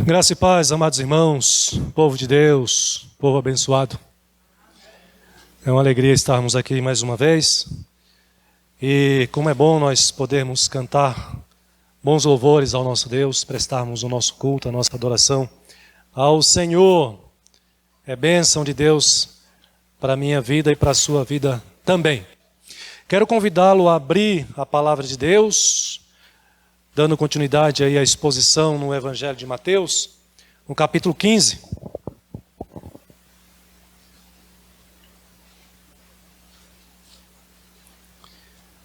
Graça e paz, amados irmãos, povo de Deus, povo abençoado. É uma alegria estarmos aqui mais uma vez. E como é bom nós podermos cantar bons louvores ao nosso Deus, prestarmos o nosso culto, a nossa adoração ao Senhor. É bênção de Deus para a minha vida e para a sua vida também. Quero convidá-lo a abrir a palavra de Deus, dando continuidade aí à exposição no Evangelho de Mateus, no capítulo 15.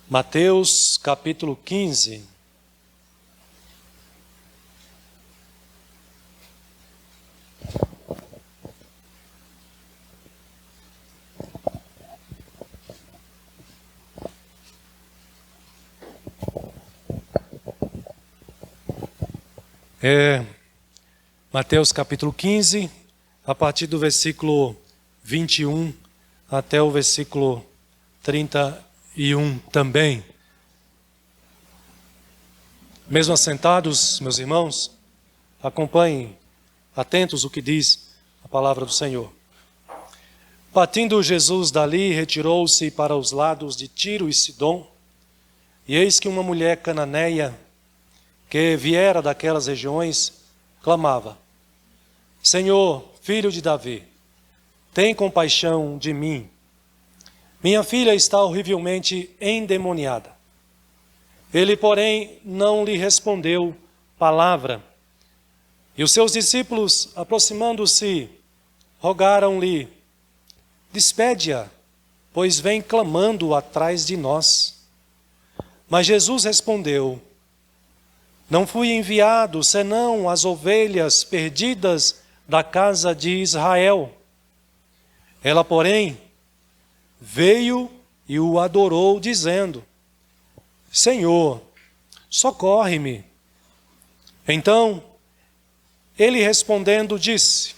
Mateus, capítulo 15. Mateus capítulo 15, a partir do versículo 21 até o versículo 31 também. Mesmo assentados, meus irmãos, acompanhem atentos o que diz a palavra do Senhor. Partindo Jesus dali, retirou-se para os lados de Tiro e Sidom, e eis que uma mulher cananeia, que viera daquelas regiões, clamava: Senhor, filho de Davi, tem compaixão de mim. Minha filha está horrivelmente endemoniada. Ele, porém, não lhe respondeu palavra. E os seus discípulos, aproximando-se, rogaram-lhe: despede-a, pois vem clamando atrás de nós. Mas Jesus respondeu: não fui enviado senão as ovelhas perdidas da casa de Israel. Ela, porém, veio e o adorou, dizendo: Senhor, socorre-me. Então, ele respondendo disse: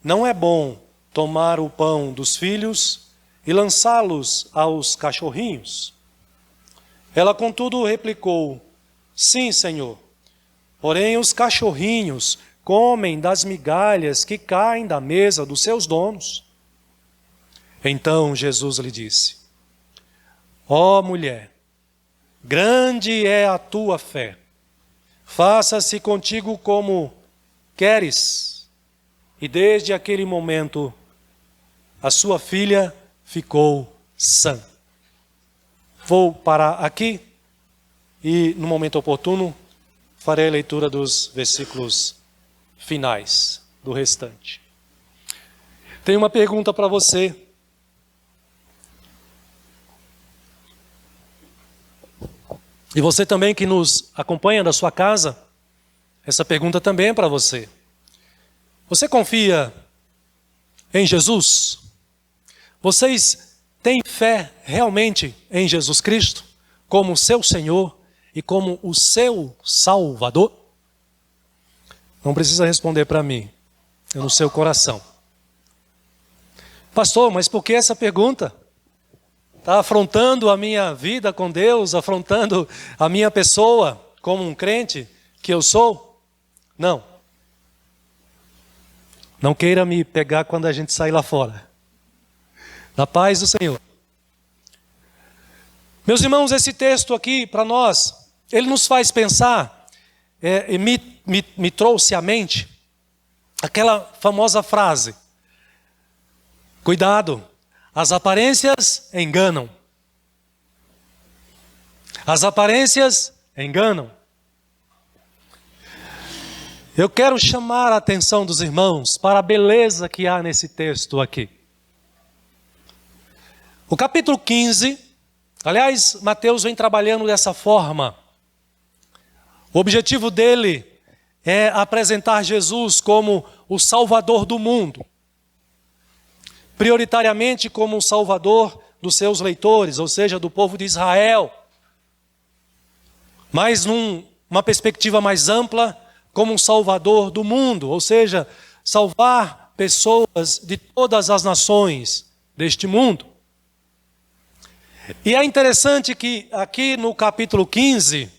não é bom tomar o pão dos filhos e lançá-los aos cachorrinhos. Ela, contudo, replicou: sim, Senhor, porém os cachorrinhos comem das migalhas que caem da mesa dos seus donos. Então Jesus lhe disse: ó mulher, grande é a tua fé, faça-se contigo como queres. E desde aquele momento a sua filha ficou sã. Vou parar aqui. E, no momento oportuno, farei a leitura dos versículos finais do restante. Tenho uma pergunta para você. E você também que nos acompanha da sua casa, essa pergunta também é para você. Você confia em Jesus? Vocês têm fé realmente em Jesus Cristo como seu Senhor e como o seu Salvador? Não precisa responder para mim, é no seu coração. Pastor, mas por que essa pergunta? Está afrontando a minha vida com Deus, afrontando a minha pessoa como um crente que eu sou? Não. Não queira me pegar quando a gente sair lá fora. Na paz do Senhor. Meus irmãos, esse texto aqui para nós, ele nos faz pensar, e me trouxe à mente aquela famosa frase: cuidado, as aparências enganam. As aparências enganam. Eu quero chamar a atenção dos irmãos para a beleza que há nesse texto aqui. O capítulo 15, aliás, Mateus vem trabalhando dessa forma. O objetivo dele é apresentar Jesus como o Salvador do mundo. Prioritariamente como o Salvador dos seus leitores, ou seja, do povo de Israel. Mas numa perspectiva mais ampla, como um Salvador do mundo, ou seja, salvar pessoas de todas as nações deste mundo. E é interessante que aqui no capítulo 15,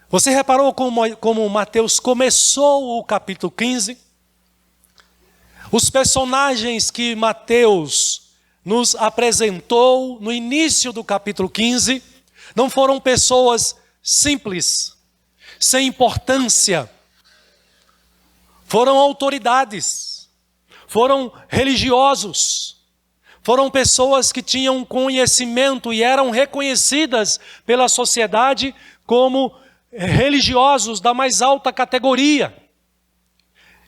Você reparou como Mateus começou o capítulo 15? Os personagens que Mateus nos apresentou no início do capítulo 15 não foram pessoas simples, sem importância. Foram autoridades, foram religiosos, foram pessoas que tinham conhecimento e eram reconhecidas pela sociedade como religiosos da mais alta categoria.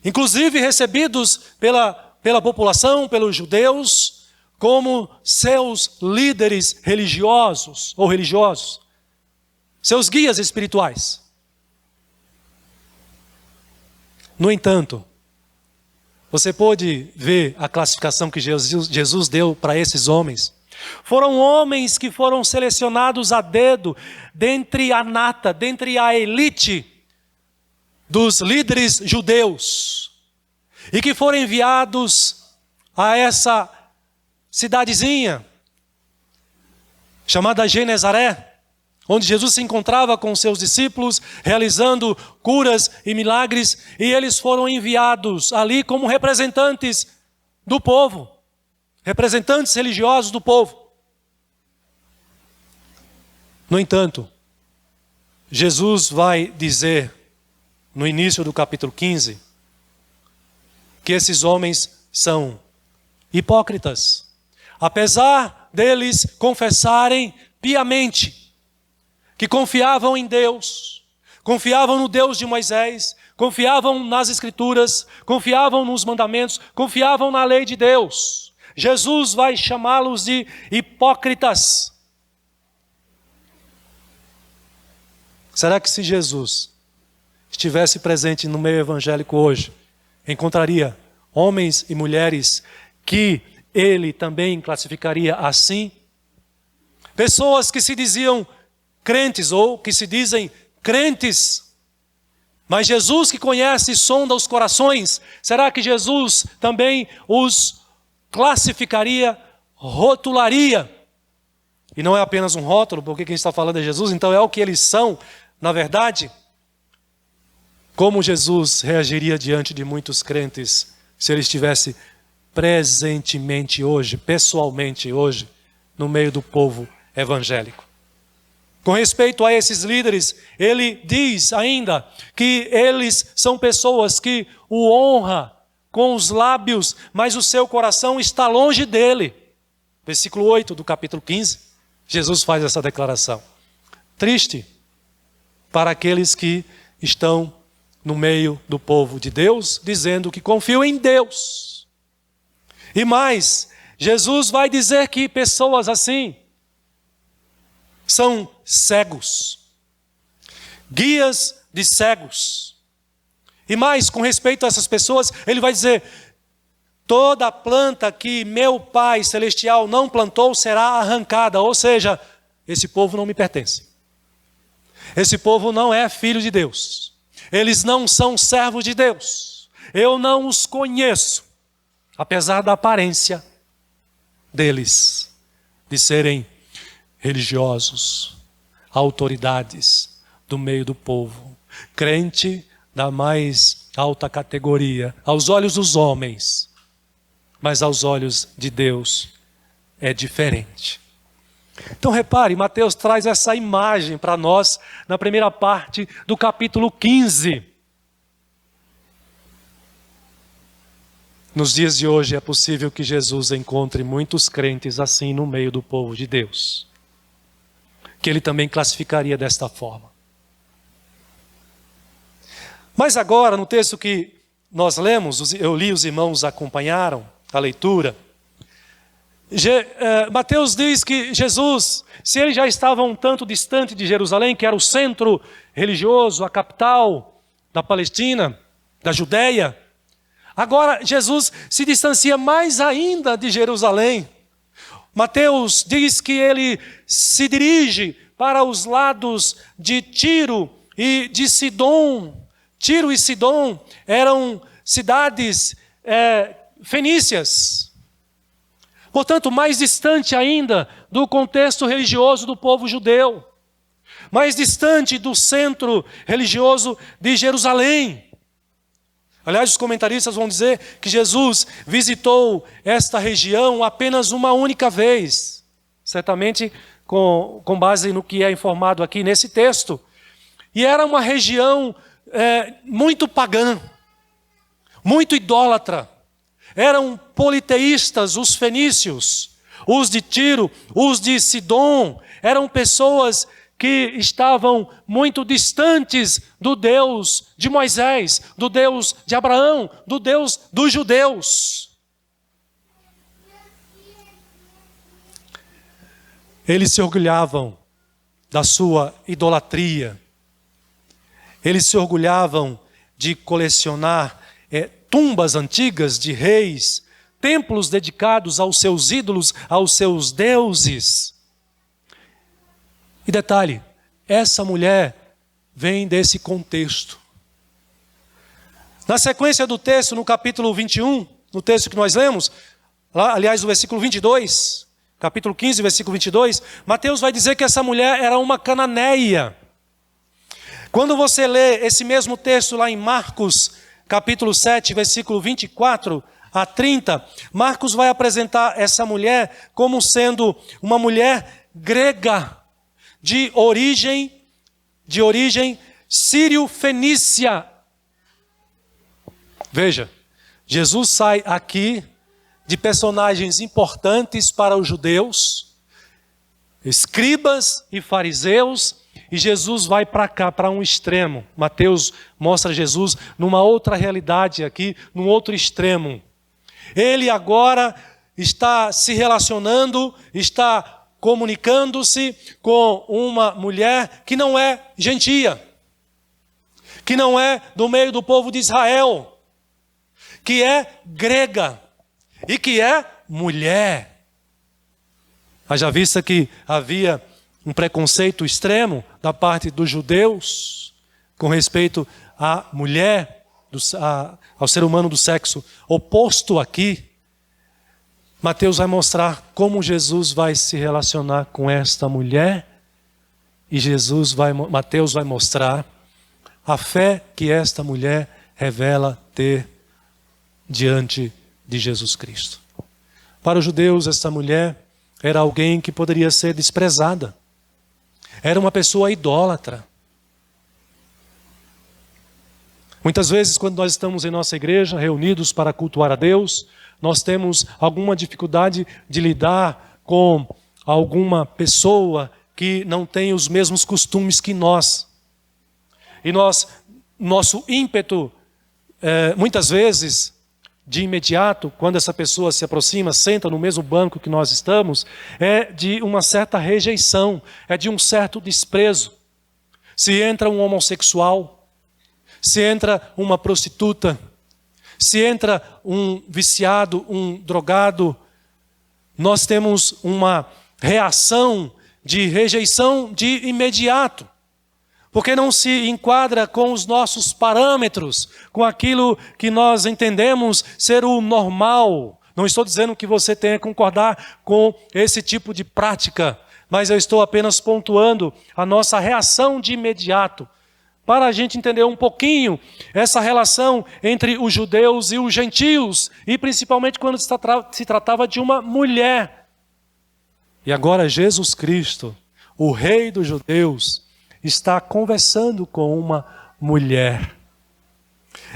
Inclusive recebidos pela população, pelos judeus, como seus líderes religiosos ou religiosos, seus guias espirituais. No entanto, você pode ver a classificação que Jesus deu para esses homens. Foram homens que foram selecionados a dedo dentre a nata, dentre a elite dos líderes judeus, e que foram enviados a essa cidadezinha chamada Genezaré, onde Jesus se encontrava com seus discípulos, realizando curas e milagres, e eles foram enviados ali como representantes do povo, representantes religiosos do povo. No entanto, Jesus vai dizer, no início do capítulo 15, que esses homens são hipócritas, apesar deles confessarem piamente que confiavam em Deus, confiavam no Deus de Moisés, confiavam nas Escrituras, confiavam nos mandamentos, confiavam na lei de Deus. Jesus vai chamá-los de hipócritas. Será que se Jesus estivesse presente no meio evangélico hoje, encontraria homens e mulheres que ele também classificaria assim? Pessoas que se diziam crentes ou que se dizem crentes, mas Jesus que conhece e sonda os corações, será que Jesus também os classificaria, rotularia? E não é apenas um rótulo, porque quem está falando é Jesus, então é o que eles são, na verdade. Como Jesus reagiria diante de muitos crentes se ele estivesse presentemente hoje, pessoalmente hoje, no meio do povo evangélico? Com respeito a esses líderes, ele diz ainda que eles são pessoas que o honram com os lábios, mas o seu coração está longe dele. Versículo 8 do capítulo 15, Jesus faz essa declaração. Triste para aqueles que estão no meio do povo de Deus, dizendo que confiam em Deus. E mais, Jesus vai dizer que pessoas assim são cegos, guias de cegos. E mais, com respeito a essas pessoas, ele vai dizer: toda planta que meu Pai Celestial não plantou será arrancada. Ou seja, esse povo não me pertence. Esse povo não é filho de Deus. Eles não são servos de Deus. Eu não os conheço, apesar da aparência deles, de serem religiosos, autoridades do meio do povo, crente da mais alta categoria, aos olhos dos homens, mas aos olhos de Deus é diferente. Então repare, Mateus traz essa imagem para nós na primeira parte do capítulo 15. Nos dias de hoje é possível que Jesus encontre muitos crentes assim no meio do povo de Deus, que ele também classificaria desta forma. Mas agora, no texto que nós lemos, eu li, os irmãos acompanharam a leitura, Mateus diz que Jesus, se ele já estava um tanto distante de Jerusalém, que era o centro religioso, a capital da Palestina, da Judéia, agora Jesus se distancia mais ainda de Jerusalém. Mateus diz que ele se dirige para os lados de Tiro e de Sidom. Tiro e Sidom eram cidades fenícias. Portanto, mais distante ainda do contexto religioso do povo judeu. mais distante do centro religioso de Jerusalém. Aliás, os comentaristas vão dizer que Jesus visitou esta região apenas uma única vez, certamente com base no que é informado aqui nesse texto. E era uma região muito pagã, muito idólatra. Eram politeístas os fenícios, os de Tiro, os de Sidom. Eram pessoas que estavam muito distantes do Deus de Moisés, do Deus de Abraão, do Deus dos judeus. Eles se orgulhavam da sua idolatria. Eles se orgulhavam de colecionar tumbas antigas de reis, templos dedicados aos seus ídolos, aos seus deuses. E detalhe, essa mulher vem desse contexto. Na sequência do texto, no capítulo 21, no texto que nós lemos, lá, aliás, o versículo 22, capítulo 15, versículo 22, Mateus vai dizer que essa mulher era uma cananeia. Quando você lê esse mesmo texto lá em Marcos, capítulo 7, versículo 24 a 30, Marcos vai apresentar essa mulher como sendo uma mulher grega, de origem sírio-fenícia. Veja, Jesus sai aqui de personagens importantes para os judeus, escribas e fariseus, e Jesus vai para cá, para um extremo. Mateus mostra Jesus numa outra realidade aqui, num outro extremo. Ele agora está se relacionando, está comunicando-se com uma mulher que não é gentia, que não é do meio do povo de Israel, que é grega e que é mulher. Haja vista que havia um preconceito extremo da parte dos judeus com respeito à mulher, ao ser humano do sexo oposto aqui. Mateus vai mostrar como Jesus vai se relacionar com esta mulher e Mateus vai mostrar a fé que esta mulher revela ter diante de Jesus Cristo. Para os judeus, esta mulher era alguém que poderia ser desprezada. Era uma pessoa idólatra. Muitas vezes, quando nós estamos em nossa igreja, reunidos para cultuar a Deus, nós temos alguma dificuldade de lidar com alguma pessoa que não tem os mesmos costumes que nós. E nosso ímpeto, muitas vezes, de imediato, quando essa pessoa se aproxima, senta no mesmo banco que nós estamos, é de uma certa rejeição, é de um certo desprezo. Se entra um homossexual, se entra uma prostituta, se entra um viciado, um drogado, nós temos uma reação de rejeição de imediato. Porque não se enquadra com os nossos parâmetros, com aquilo que nós entendemos ser o normal. Não estou dizendo que você tenha que concordar com esse tipo de prática, mas eu estou apenas pontuando a nossa reação de imediato, para a gente entender um pouquinho essa relação entre os judeus e os gentios, e principalmente quando se tratava de uma mulher. E agora Jesus Cristo, o Rei dos judeus, está conversando com uma mulher.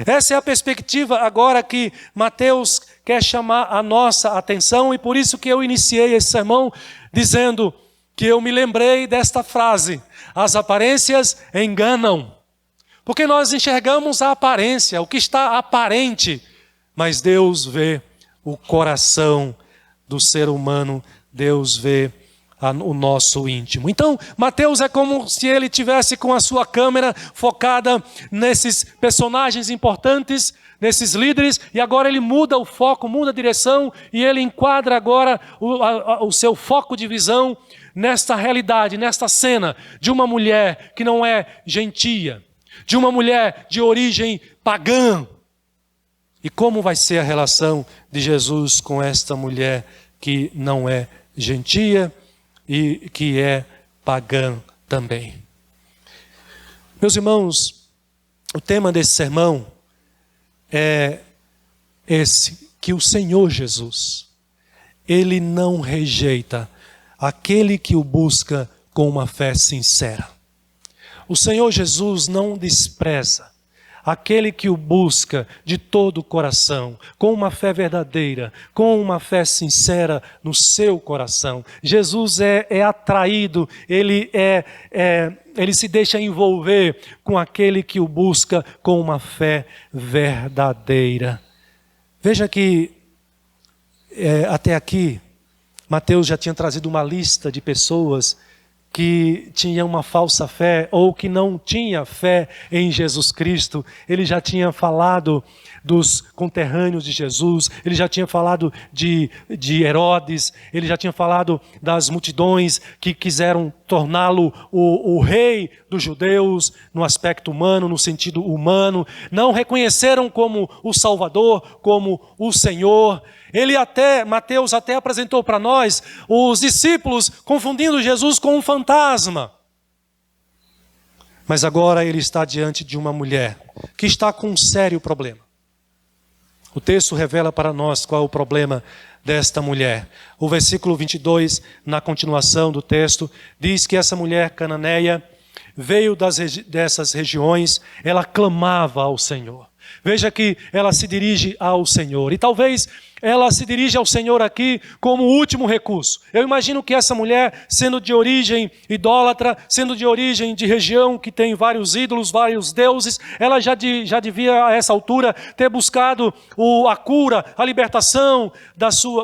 Essa é a perspectiva agora que Mateus quer chamar a nossa atenção, e por isso que eu iniciei esse sermão dizendo que eu me lembrei desta frase: as aparências enganam. Porque nós enxergamos a aparência, o que está aparente, mas Deus vê o coração do ser humano, Deus vê o nosso íntimo. Então, Mateus é como se ele tivesse com a sua câmera focada nesses personagens importantes, nesses líderes, e agora ele muda o foco, muda a direção, e ele enquadra agora o seu foco de visão nesta realidade, nesta cena de uma mulher que não é gentia, de uma mulher de origem pagã. E como vai ser a relação de Jesus com esta mulher que não é gentia e que é pagã também. Meus irmãos, o tema desse sermão é esse, que o Senhor Jesus, Ele não rejeita aquele que o busca com uma fé sincera. O Senhor Jesus não despreza aquele que o busca de todo o coração, com uma fé verdadeira, com uma fé sincera no seu coração. Jesus é atraído, ele se deixa envolver com aquele que o busca com uma fé verdadeira. Veja que até aqui, Mateus já tinha trazido uma lista de pessoas que tinha uma falsa fé ou que não tinha fé em Jesus Cristo. Ele já tinha falado dos conterrâneos de Jesus, ele já tinha falado de Herodes, ele já tinha falado das multidões que quiseram torná-lo o rei dos judeus no aspecto humano, no sentido humano, não reconheceram como o Salvador, como o Senhor. Mateus até apresentou para nós os discípulos confundindo Jesus com um fantasma. Mas agora ele está diante de uma mulher que está com um sério problema. O texto revela para nós qual é o problema desta mulher. O versículo 22, na continuação do texto, diz que essa mulher cananeia veio dessas regiões, ela clamava ao Senhor. Veja que ela se dirige ao Senhor. E talvez ela se dirige ao Senhor aqui como último recurso. Eu imagino que essa mulher, sendo de origem idólatra, sendo de origem de região que tem vários ídolos, vários deuses, ela já devia a essa altura ter buscado a cura, a libertação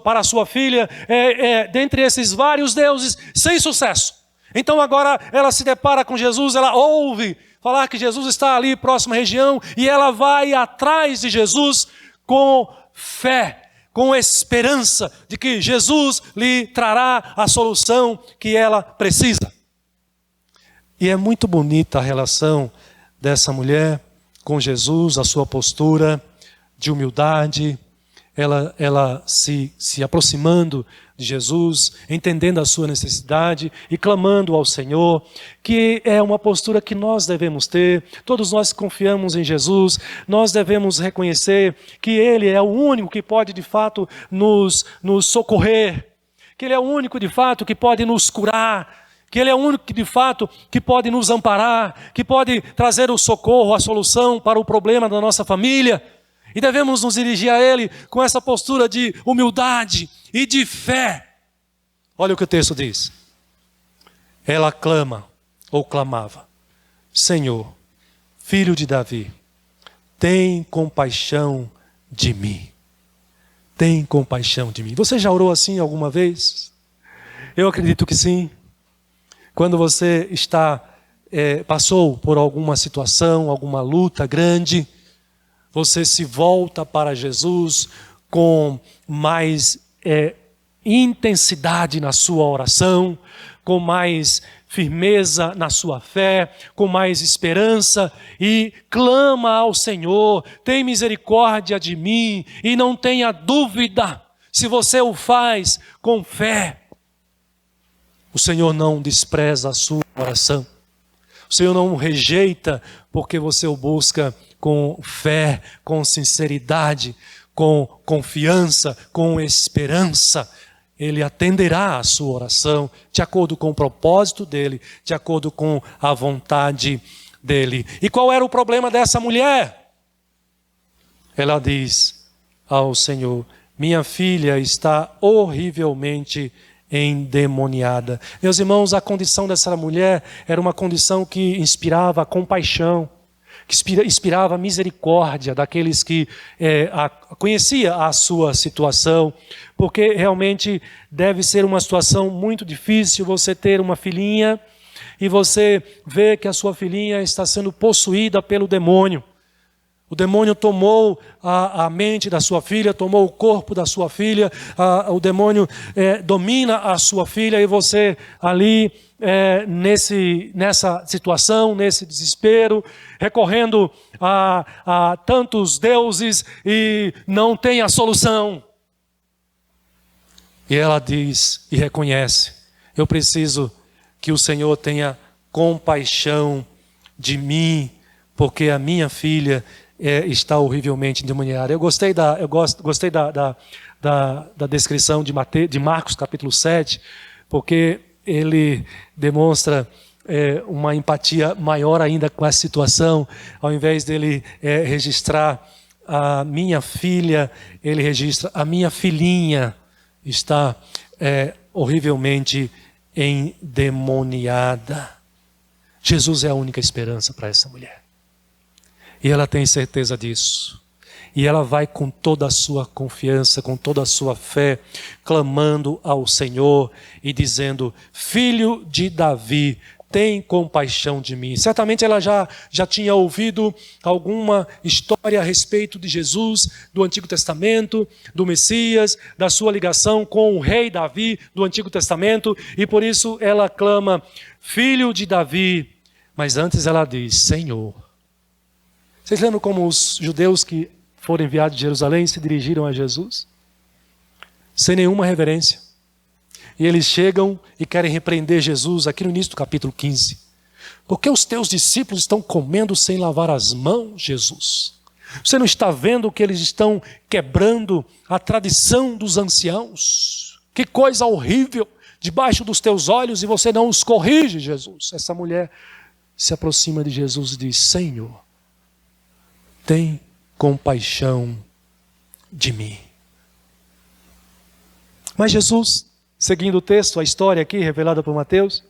para a sua filha, dentre esses vários deuses, sem sucesso. Então agora ela se depara com Jesus, ela ouve falar que Jesus está ali próxima à região e ela vai atrás de Jesus com fé, com esperança de que Jesus lhe trará a solução que ela precisa. E é muito bonita a relação dessa mulher com Jesus, a sua postura de humildade, ela se aproximando de Jesus, entendendo a sua necessidade e clamando ao Senhor, que é uma postura que nós devemos ter. Todos nós que confiamos em Jesus, nós devemos reconhecer que Ele é o único que pode de fato nos socorrer, que Ele é o único de fato que pode nos curar, que Ele é o único que de fato que pode nos amparar, que pode trazer o socorro, a solução para o problema da nossa família. E devemos nos dirigir a Ele com essa postura de humildade e de fé. Olha o que o texto diz. Ela clama, ou clamava: Senhor, Filho de Davi, tem compaixão de mim. Tem compaixão de mim. Você já orou assim alguma vez? Eu acredito que sim. Quando você passou por alguma situação, alguma luta grande, você se volta para Jesus com mais intensidade na sua oração, com mais firmeza na sua fé, com mais esperança e clama ao Senhor: tem misericórdia de mim. E não tenha dúvida, se você o faz com fé, o Senhor não despreza a sua oração. O Senhor não o rejeita porque você o busca com fé, com sinceridade, com confiança, com esperança. Ele atenderá a sua oração de acordo com o propósito dele, de acordo com a vontade dele. E qual era o problema dessa mulher? Ela diz ao Senhor: minha filha está horrivelmente endemoniada. Meus irmãos, a condição dessa mulher era uma condição que inspirava compaixão, que inspirava misericórdia daqueles que conhecia a sua situação, porque realmente deve ser uma situação muito difícil você ter uma filhinha e você vê que a sua filhinha está sendo possuída pelo demônio. O demônio tomou a mente da sua filha, tomou o corpo da sua filha, o demônio domina a sua filha e você ali nessa situação, nesse desespero, recorrendo a tantos deuses e não tem a solução. E ela diz e reconhece: eu preciso que o Senhor tenha compaixão de mim, porque a minha filha está horrivelmente endemoniada. Eu gostei da descrição de Marcos capítulo 7, porque ele demonstra uma empatia maior ainda com essa situação. Ao invés dele registrar a minha filha, ele registra a minha filhinha está horrivelmente endemoniada. Jesus é a única esperança para essa mulher. E ela tem certeza disso. E ela vai com toda a sua confiança, com toda a sua fé, clamando ao Senhor e dizendo: Filho de Davi, tem compaixão de mim. Certamente ela já tinha ouvido alguma história a respeito de Jesus, do Antigo Testamento, do Messias, da sua ligação com o rei Davi do Antigo Testamento, e por isso ela clama: Filho de Davi. Mas antes ela diz: Senhor. Vocês lembram como os judeus que foram enviados de Jerusalém se dirigiram a Jesus? Sem nenhuma reverência. E eles chegam e querem repreender Jesus aqui no início do capítulo 15. Por que os teus discípulos estão comendo sem lavar as mãos, Jesus? Você não está vendo que eles estão quebrando a tradição dos anciãos? Que coisa horrível debaixo dos teus olhos, e você não os corrige, Jesus. Essa mulher se aproxima de Jesus e diz: Senhor, tem compaixão de mim. Mas Jesus, seguindo o texto, a história aqui revelada por Mateus,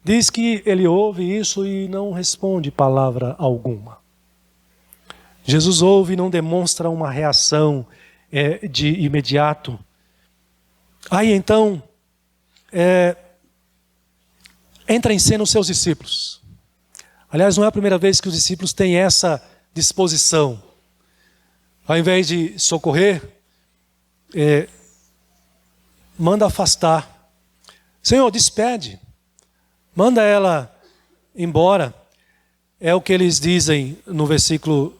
diz que ele ouve isso e não responde palavra alguma. Jesus ouve e não demonstra uma reação de imediato. Aí então, entra em cena os seus discípulos. Aliás, não é a primeira vez que os discípulos têm essa disposição. Ao invés de socorrer, manda afastar. Senhor, despede. Manda ela embora. É o que eles dizem no versículo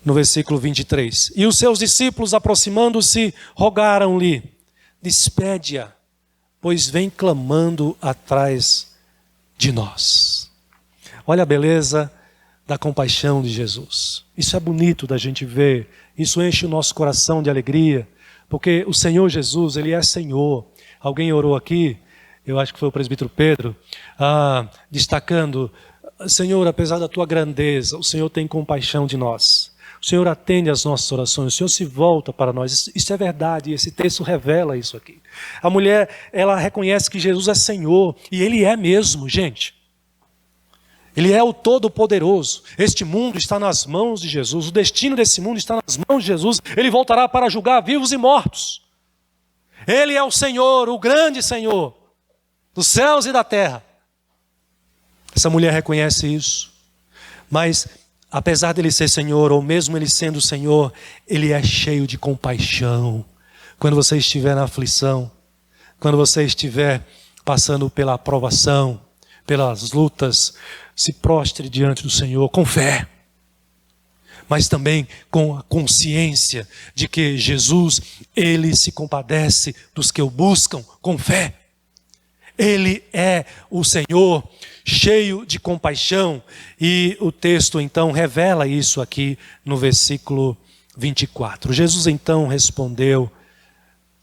23. E os seus discípulos, aproximando-se, rogaram-lhe: despede-a, pois vem clamando atrás de nós. Olha a beleza da compaixão de Jesus. Isso é bonito da gente ver. Isso enche o nosso coração de alegria. Porque o Senhor Jesus, Ele é Senhor. Alguém orou aqui, eu acho que foi o presbítero Pedro, destacando: Senhor, apesar da tua grandeza, o Senhor tem compaixão de nós. O Senhor atende às nossas orações, o Senhor se volta para nós. Isso é verdade, esse texto revela isso aqui. A mulher, ela reconhece que Jesus é Senhor, e Ele é mesmo, gente. Ele é o Todo-Poderoso. Este mundo está nas mãos de Jesus. O destino desse mundo está nas mãos de Jesus. Ele voltará para julgar vivos e mortos. Ele é o Senhor, o grande Senhor, dos céus e da terra. Essa mulher reconhece isso. Mas, apesar dele ser Senhor, ou mesmo ele sendo Senhor, ele é cheio de compaixão. Quando você estiver na aflição, quando você estiver passando pela aprovação, pelas lutas, se prostre diante do Senhor com fé, mas também com a consciência de que Jesus, Ele se compadece dos que o buscam com fé. Ele é o Senhor cheio de compaixão, e o texto então revela isso aqui no versículo 24. Jesus então respondeu: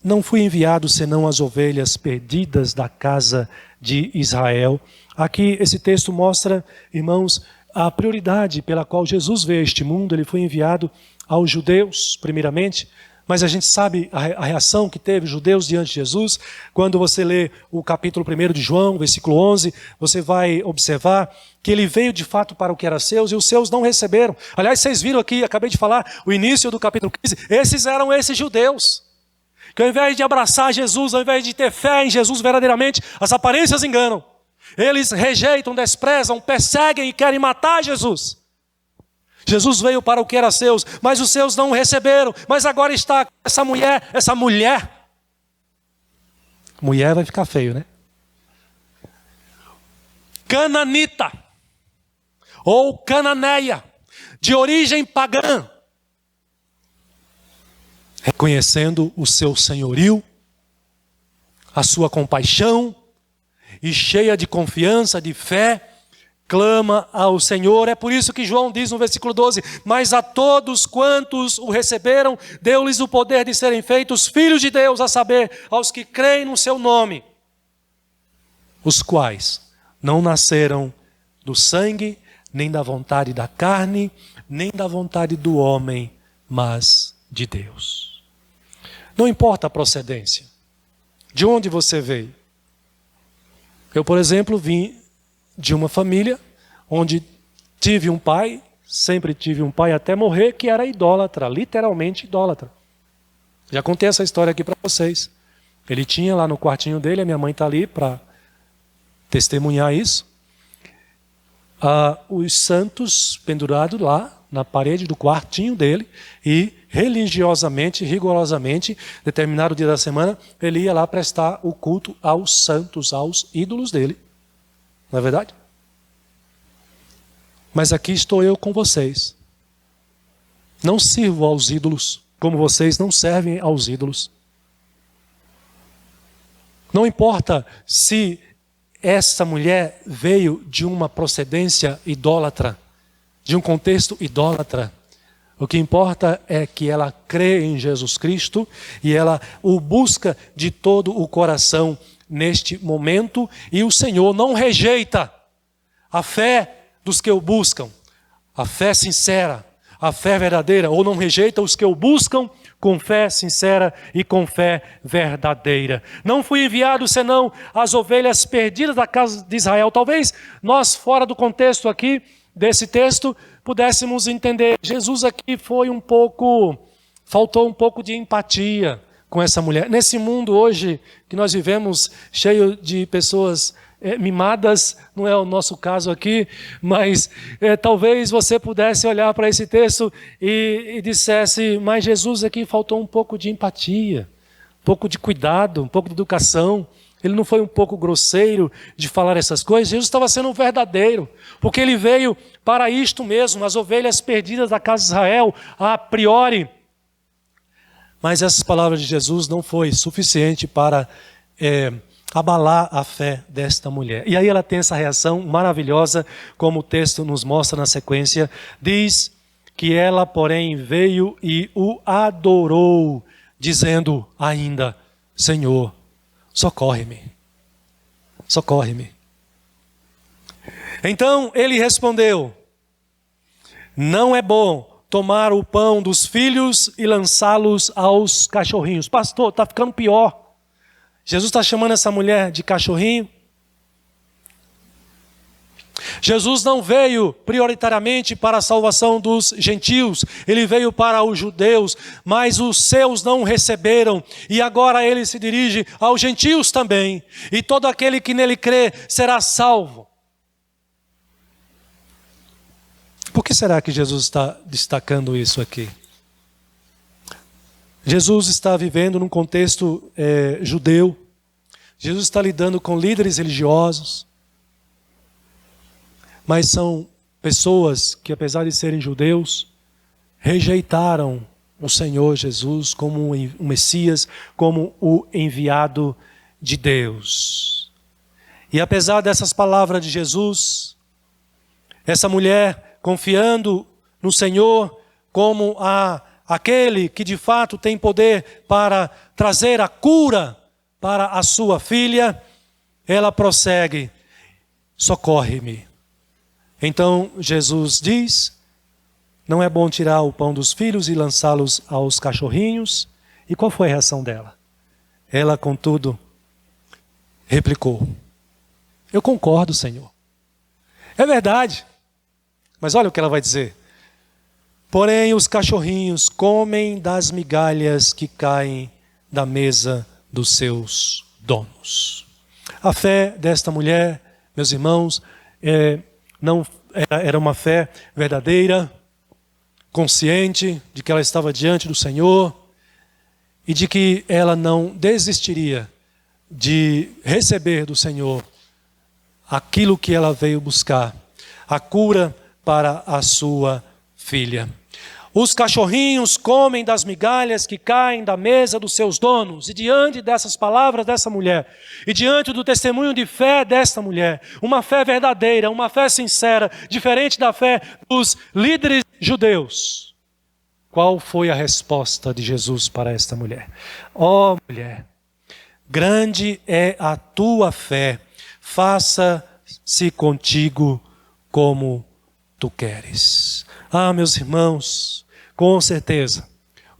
não fui enviado senão as ovelhas perdidas da casa de Israel. Aqui esse texto mostra, irmãos, a prioridade pela qual Jesus veio a este mundo. Ele foi enviado aos judeus, primeiramente, mas a gente sabe a reação que teve os judeus diante de Jesus. Quando você lê o capítulo 1 de João, versículo 11, você vai observar que ele veio de fato para o que era seus, e os seus não receberam. Aliás, vocês viram aqui, acabei de falar, o início do capítulo 15, esses eram esses judeus, que ao invés de abraçar Jesus, ao invés de ter fé em Jesus verdadeiramente, as aparências enganam. Eles rejeitam, desprezam, perseguem e querem matar Jesus. Jesus veio para o que era seus, mas os seus não o receberam. Mas agora está essa mulher. Mulher vai ficar feio, né? Cananita, ou cananeia, de origem pagã, reconhecendo o seu senhorio, a sua compaixão, e cheia de confiança, de fé, clama ao Senhor. É por isso que João diz no versículo 12: mas a todos quantos o receberam, deu-lhes o poder de serem feitos filhos de Deus, a saber, aos que creem no seu nome, os quais não nasceram do sangue, nem da vontade da carne, nem da vontade do homem, mas de Deus. Não importa a procedência, de onde você veio. Eu, por exemplo, vim de uma família onde tive um pai, sempre tive um pai até morrer, que era idólatra, literalmente idólatra. Já contei essa história aqui para vocês. Ele tinha lá no quartinho dele, a minha mãe está ali para testemunhar isso, os santos pendurados lá na parede do quartinho dele, e religiosamente, rigorosamente, determinado dia da semana, ele ia lá prestar o culto aos santos, aos ídolos dele. Não é verdade? Mas aqui estou eu com vocês. Não sirvo aos ídolos, como vocês não servem aos ídolos. Não importa se essa mulher veio de uma procedência idólatra, de um contexto idólatra. O que importa é que ela crê em Jesus Cristo e ela o busca de todo o coração neste momento, e o Senhor não rejeita a fé dos que o buscam, a fé sincera, a fé verdadeira, ou não rejeita os que o buscam com fé sincera e com fé verdadeira. Não fui enviado senão as ovelhas perdidas da casa de Israel. Talvez nós, fora do contexto aqui desse texto, pudéssemos entender. Jesus aqui faltou um pouco de empatia com essa mulher. Nesse mundo hoje que nós vivemos, cheio de pessoas mimadas, não é o nosso caso aqui, mas talvez você pudesse olhar para esse texto e dissesse: mas Jesus aqui faltou um pouco de empatia, um pouco de cuidado, um pouco de educação. Ele não foi um pouco grosseiro de falar essas coisas. Jesus estava sendo verdadeiro, porque ele veio para isto mesmo, as ovelhas perdidas da casa de Israel, a priori. Mas essas palavras de Jesus não foi suficiente para abalar a fé desta mulher. E aí ela tem essa reação maravilhosa, como o texto nos mostra na sequência. Diz que ela, porém, veio e o adorou, dizendo ainda: Senhor, socorre-me, socorre-me. Então ele respondeu: não é bom tomar o pão dos filhos e lançá-los aos cachorrinhos. Pastor, está ficando pior. Jesus está chamando essa mulher de cachorrinho. Jesus não veio prioritariamente para a salvação dos gentios, ele veio para os judeus, mas os seus não receberam, e agora ele se dirige aos gentios também, e todo aquele que nele crê será salvo. Por que será que Jesus está destacando isso aqui? Jesus está vivendo num contexto judeu. Jesus está lidando com líderes religiosos. Mas são pessoas que, apesar de serem judeus, rejeitaram o Senhor Jesus como um Messias, como o enviado de Deus. E apesar dessas palavras de Jesus, essa mulher, confiando no Senhor como aquele que de fato tem poder para trazer a cura para a sua filha, ela prossegue: socorre-me. Então Jesus diz: não é bom tirar o pão dos filhos e lançá-los aos cachorrinhos. E qual foi a reação dela? Ela, contudo, replicou: eu concordo, Senhor. É verdade. Mas olha o que ela vai dizer: porém os cachorrinhos comem das migalhas que caem da mesa dos seus donos. A fé desta mulher, meus irmãos, não era uma fé verdadeira, consciente de que ela estava diante do Senhor e de que ela não desistiria de receber do Senhor aquilo que ela veio buscar, a cura para a sua filha. Os cachorrinhos comem das migalhas que caem da mesa dos seus donos. E diante dessas palavras dessa mulher, e diante do testemunho de fé desta mulher, uma fé verdadeira, uma fé sincera, diferente da fé dos líderes judeus, qual foi a resposta de Jesus para esta mulher? Ó mulher, grande é a tua fé, faça-se contigo como tu queres. Ah, meus irmãos, com certeza,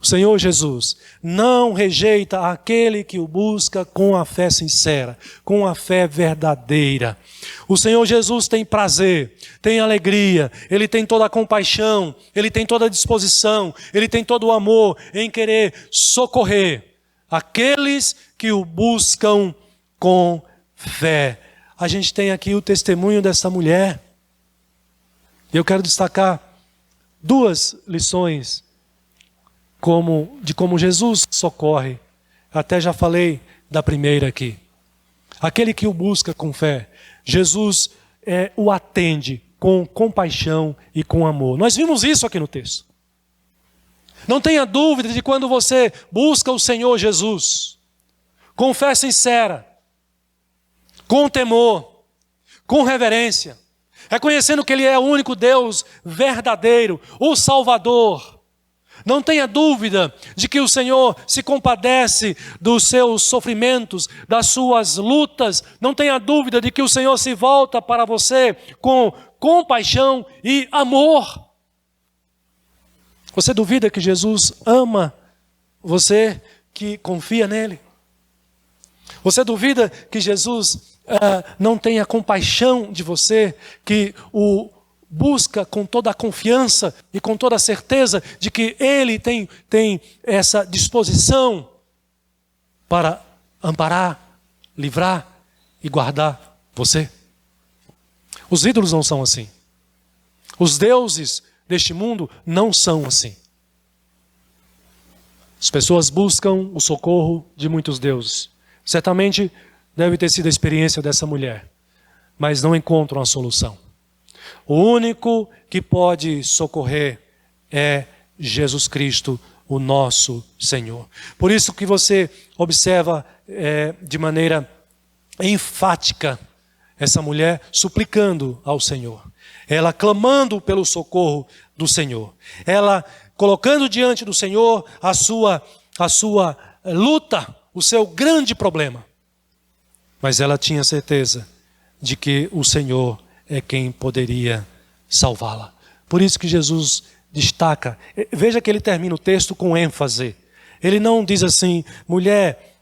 o Senhor Jesus não rejeita aquele que o busca com a fé sincera, com a fé verdadeira. O Senhor Jesus tem prazer, tem alegria, Ele tem toda a compaixão, Ele tem toda a disposição, Ele tem todo o amor em querer socorrer aqueles que o buscam com fé. A gente tem aqui o testemunho dessa mulher. Eu quero destacar 2 lições de como Jesus socorre. Até já falei da primeira aqui. Aquele que o busca com fé, Jesus o atende com compaixão e com amor. Nós vimos isso aqui no texto. Não tenha dúvida de quando você busca o Senhor Jesus, com fé sincera, com temor, com reverência, reconhecendo que Ele é o único Deus verdadeiro, o Salvador. Não tenha dúvida de que o Senhor se compadece dos seus sofrimentos, das suas lutas. Não tenha dúvida de que o Senhor se volta para você com compaixão e amor. Você duvida que Jesus ama você que confia nele? Você duvida que Jesus não tenha compaixão de você, que o busca com toda a confiança e com toda a certeza de que Ele tem essa disposição para amparar, livrar e guardar você? Os ídolos não são assim. Os deuses deste mundo não são assim. As pessoas buscam o socorro de muitos deuses. Certamente deve ter sido a experiência dessa mulher, mas não encontram a solução. O único que pode socorrer é Jesus Cristo, o nosso Senhor. Por isso que você observa de maneira enfática essa mulher suplicando ao Senhor. Ela clamando pelo socorro do Senhor. Ela colocando diante do Senhor a sua luta, o seu grande problema. Mas ela tinha certeza de que o Senhor é quem poderia salvá-la. Por isso que Jesus destaca. Veja que ele termina o texto com ênfase. Ele não diz assim, mulher,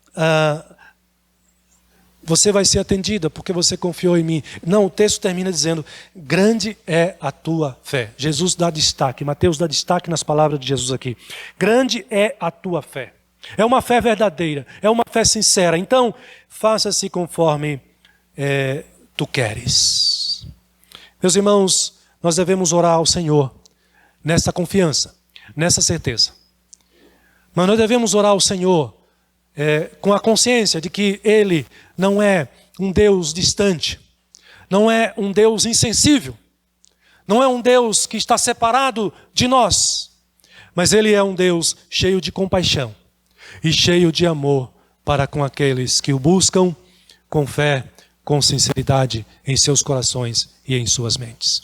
você vai ser atendida porque você confiou em mim. Não, o texto termina dizendo, grande é a tua fé. Jesus dá destaque, Mateus dá destaque nas palavras de Jesus aqui. Grande é a tua fé. É uma fé verdadeira, é uma fé sincera. Então, faça-se conforme tu queres. Meus irmãos, nós devemos orar ao Senhor nessa confiança, nessa certeza. Mas nós devemos orar ao Senhor com a consciência de que Ele não é um Deus distante, não é um Deus insensível, não é um Deus que está separado de nós, mas Ele é um Deus cheio de compaixão e cheio de amor para com aqueles que o buscam com fé, com sinceridade em seus corações e em suas mentes.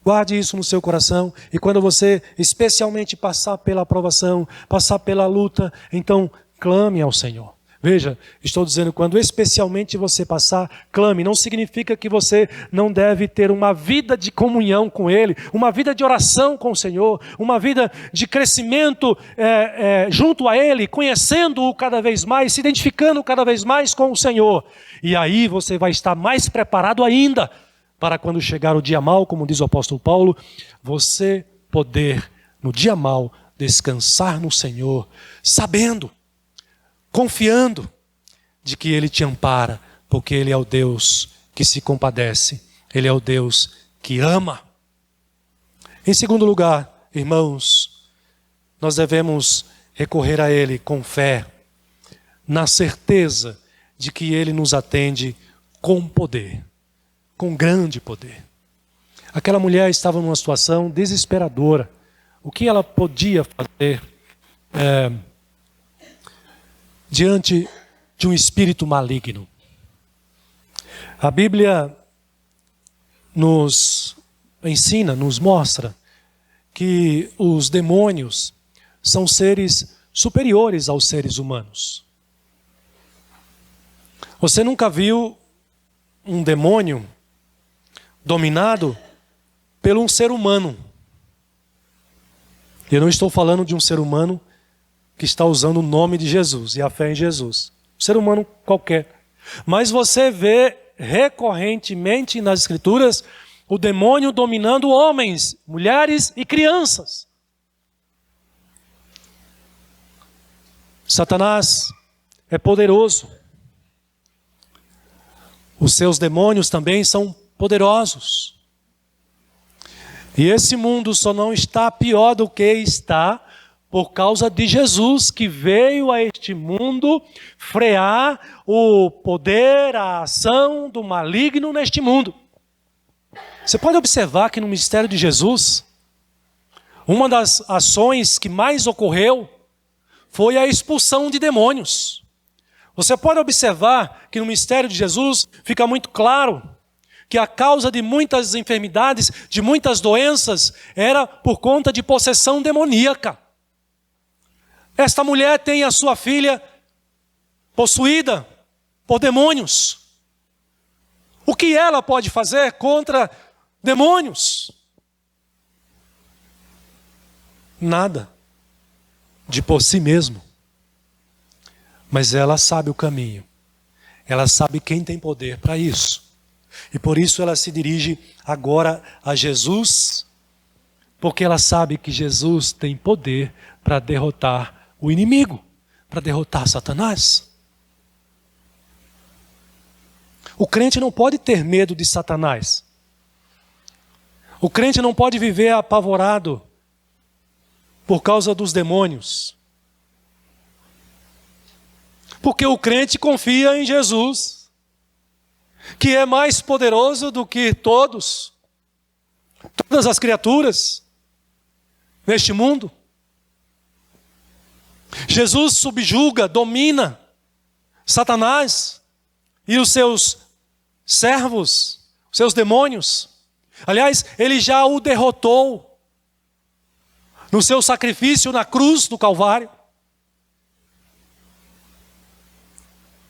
Guarde isso no seu coração e quando você especialmente passar pela aprovação, passar pela luta, então clame ao Senhor. Veja, estou dizendo quando especialmente você passar, clame. Não significa que você não deve ter uma vida de comunhão com Ele, uma vida de oração com o Senhor, uma vida de crescimento junto a Ele, conhecendo-o cada vez mais, se identificando cada vez mais com o Senhor. E aí você vai estar mais preparado ainda para quando chegar o dia mau, como diz o apóstolo Paulo, você poder, no dia mau, descansar no Senhor, sabendo, confiando de que Ele te ampara, porque Ele é o Deus que se compadece, Ele é o Deus que ama. Em segundo lugar, irmãos, nós devemos recorrer a Ele com fé, na certeza de que Ele nos atende com poder, com grande poder. Aquela mulher estava numa situação desesperadora. o que ela podia fazer diante de um espírito maligno. A Bíblia nos ensina, nos mostra que os demônios são seres superiores aos seres humanos. Você nunca viu um demônio dominado por um ser humano? Eu não estou falando de um ser humano que está usando o nome de Jesus e a fé em Jesus. Um ser humano qualquer. Mas você vê recorrentemente nas Escrituras o demônio dominando homens, mulheres e crianças. Satanás é poderoso. Os seus demônios também são poderosos. E esse mundo só não está pior do que está por causa de Jesus, que veio a este mundo frear o poder, a ação do maligno neste mundo. Você pode observar que no ministério de Jesus, uma das ações que mais ocorreu foi a expulsão de demônios. Você pode observar que no ministério de Jesus fica muito claro que a causa de muitas enfermidades, de muitas doenças, era por conta de possessão demoníaca. Esta mulher tem a sua filha possuída por demônios. O que ela pode fazer contra demônios? Nada, de por si mesmo. Mas ela sabe o caminho. Ela sabe quem tem poder para isso. E por isso ela se dirige agora a Jesus, porque ela sabe que Jesus tem poder para derrotar o inimigo, para derrotar Satanás. O crente não pode ter medo de Satanás. O crente não pode viver apavorado por causa dos demônios. Porque o crente confia em Jesus, que é mais poderoso do que todas as criaturas neste mundo. Jesus subjuga, domina Satanás e os seus servos, os seus demônios. Aliás, ele já o derrotou no seu sacrifício na cruz do Calvário.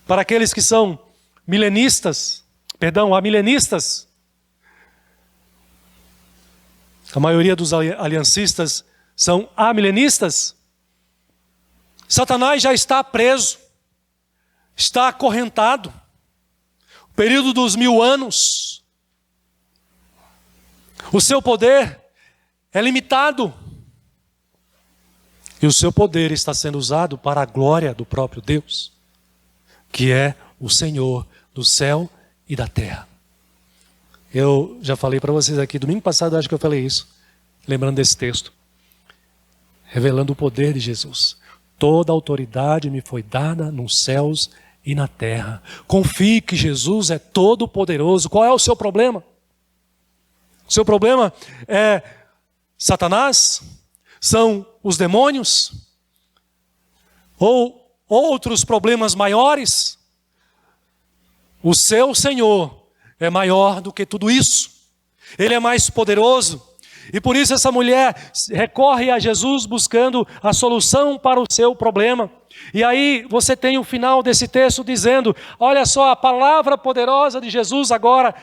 Para aqueles que são amilenistas, a maioria dos aliancistas são amilenistas. Satanás já está preso, está acorrentado. O período dos 1000 anos. O seu poder é limitado. E o seu poder está sendo usado para a glória do próprio Deus, que é o Senhor do céu e da terra. Eu já falei para vocês aqui, domingo passado acho que eu falei isso, lembrando desse texto, revelando o poder de Jesus. Toda autoridade me foi dada nos céus e na terra. Confie que Jesus é todo poderoso. Qual é o seu problema? O seu problema é Satanás? São os demônios? Ou outros problemas maiores? O seu Senhor é maior do que tudo isso. Ele é mais poderoso. E por isso essa mulher recorre a Jesus buscando a solução para o seu problema. E aí você tem o final desse texto dizendo, olha só a palavra poderosa de Jesus agora.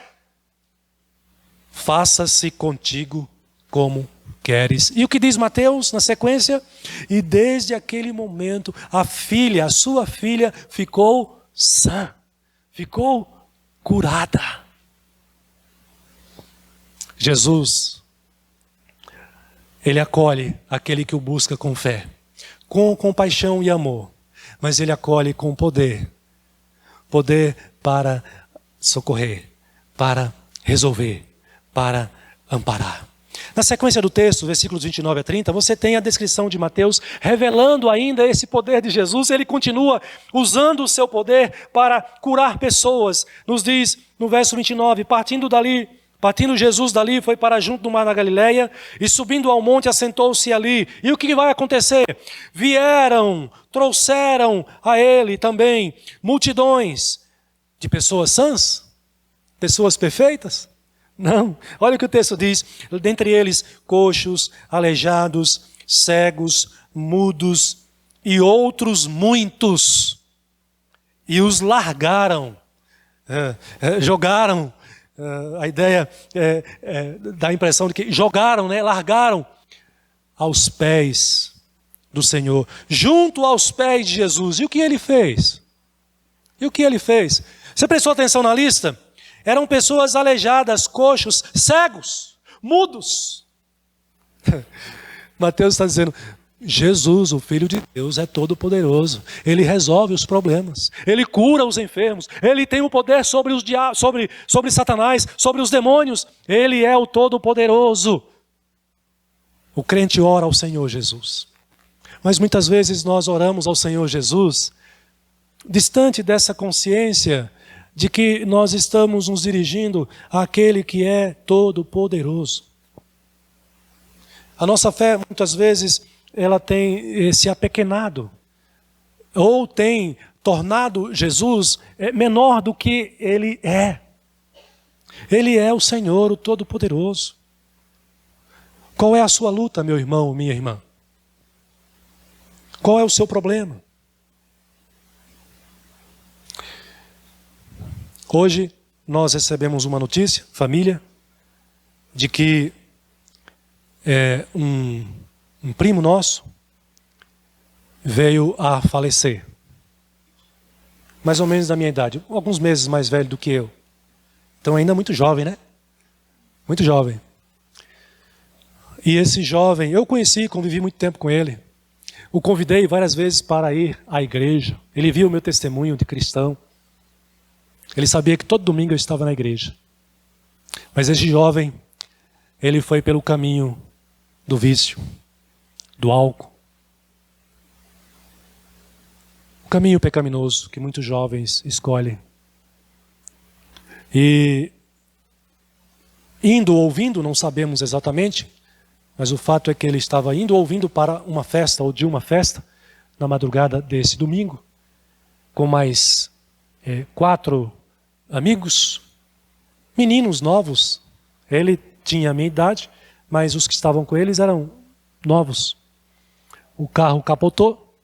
Faça-se contigo como queres. E o que diz Mateus na sequência? E desde aquele momento a sua filha ficou sã, ficou curada. Jesus, Ele acolhe aquele que o busca com fé, com compaixão e amor, mas Ele acolhe com poder para socorrer, para resolver, para amparar. Na sequência do texto, versículos 29 a 30, você tem a descrição de Mateus revelando ainda esse poder de Jesus. Ele continua usando o seu poder para curar pessoas. Nos diz no verso 29, partindo dali, Partindo Jesus dali, foi para junto do mar da Galileia, e subindo ao monte, assentou-se ali. E o que vai acontecer? Trouxeram a ele também multidões de pessoas sãs, pessoas perfeitas. Não, olha o que o texto diz, dentre eles coxos, aleijados, cegos, mudos e outros muitos. E os largaram, jogaram, a ideia dá a impressão de que jogaram, largaram aos pés do Senhor, junto aos pés de Jesus. E o que ele fez? Você prestou atenção na lista? Eram pessoas aleijadas, coxos, cegos, mudos. Mateus está dizendo, Jesus, o Filho de Deus, é todo-poderoso. Ele resolve os problemas. Ele cura os enfermos. Ele tem o poder sobre os sobre Satanás, sobre os demônios. Ele é o todo-poderoso. O crente ora ao Senhor Jesus. Mas muitas vezes nós oramos ao Senhor Jesus distante dessa consciência de que nós estamos nos dirigindo àquele que é todo-poderoso. A nossa fé, muitas vezes, ela tem se apequenado, ou tem tornado Jesus menor do que Ele é. Ele é o Senhor, o Todo-Poderoso. Qual é a sua luta, meu irmão, minha irmã? Qual é o seu problema? Hoje nós recebemos uma notícia, família, de que um primo nosso veio a falecer. Mais ou menos da minha idade, alguns meses mais velho do que eu. Então ainda muito jovem, né? Muito jovem. E esse jovem, eu conheci, convivi muito tempo com ele. O convidei várias vezes para ir à igreja. Ele viu o meu testemunho de cristão. Ele sabia que todo domingo eu estava na igreja. Mas esse jovem, ele foi pelo caminho do vício, do álcool. O caminho pecaminoso que muitos jovens escolhem. E indo ou ouvindo, não sabemos exatamente, mas o fato é que ele estava indo ou ouvindo para uma festa ou de uma festa na madrugada desse domingo, com mais 4 amigos, meninos novos. Ele tinha a minha idade, mas os que estavam com eles eram novos. O carro capotou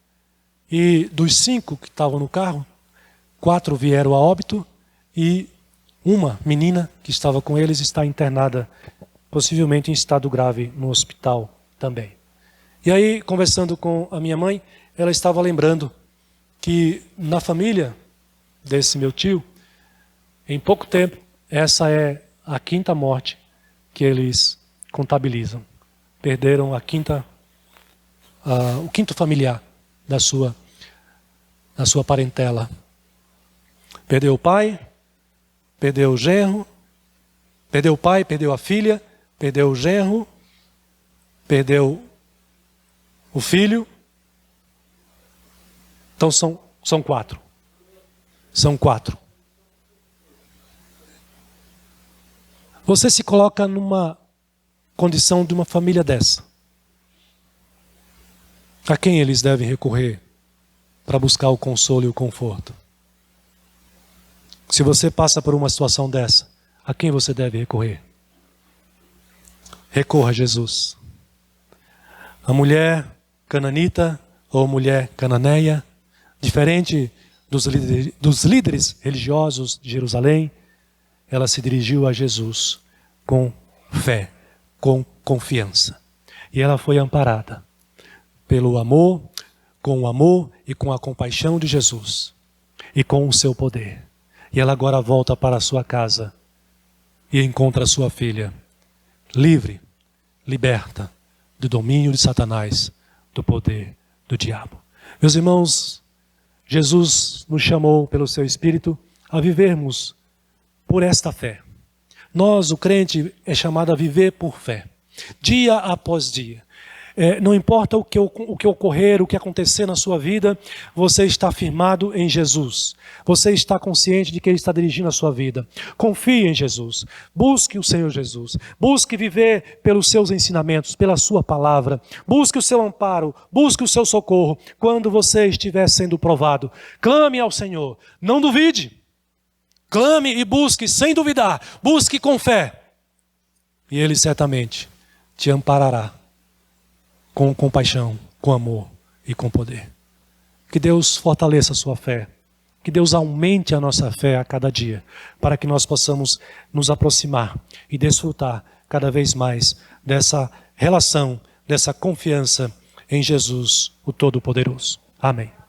e dos 5 que estavam no carro, 4 vieram a óbito e uma menina que estava com eles está internada, possivelmente em estado grave no hospital também. E aí, conversando com a minha mãe, ela estava lembrando que na família desse meu tio, em pouco tempo, essa é a 5ª morte que eles contabilizam. Perderam o 5º familiar da sua parentela. Perdeu o pai, perdeu o genro, perdeu o pai, perdeu a filha, perdeu o genro, perdeu o filho. Então são 4. São 4. Você se coloca numa condição de uma família dessa. A quem eles devem recorrer para buscar o consolo e o conforto? Se você passa por uma situação dessa, a quem você deve recorrer? Recorra a Jesus. A mulher cananita ou mulher cananeia, diferente dos líderes religiosos de Jerusalém, ela se dirigiu a Jesus com fé, com confiança. E ela foi amparada pelo amor, com o amor e com a compaixão de Jesus. E com o seu poder. E ela agora volta para a sua casa e encontra a sua filha livre, liberta do domínio de Satanás, do poder do diabo. Meus irmãos, Jesus nos chamou pelo seu Espírito a vivermos por esta fé. Nós, o crente, é chamado a viver por fé, dia após dia. Não importa o que ocorrer, o que acontecer na sua vida, você está firmado em Jesus. Você está consciente de que Ele está dirigindo a sua vida. Confie em Jesus. Busque o Senhor Jesus. Busque viver pelos seus ensinamentos, pela sua palavra. Busque o seu amparo. Busque o seu socorro quando você estiver sendo provado. Clame ao Senhor. Não duvide. Clame e busque sem duvidar. Busque com fé. E Ele certamente te amparará. Com compaixão, com amor e com poder. Que Deus fortaleça a sua fé. Que Deus aumente a nossa fé a cada dia, para que nós possamos nos aproximar e desfrutar cada vez mais dessa relação, dessa confiança em Jesus, o Todo-Poderoso. Amém.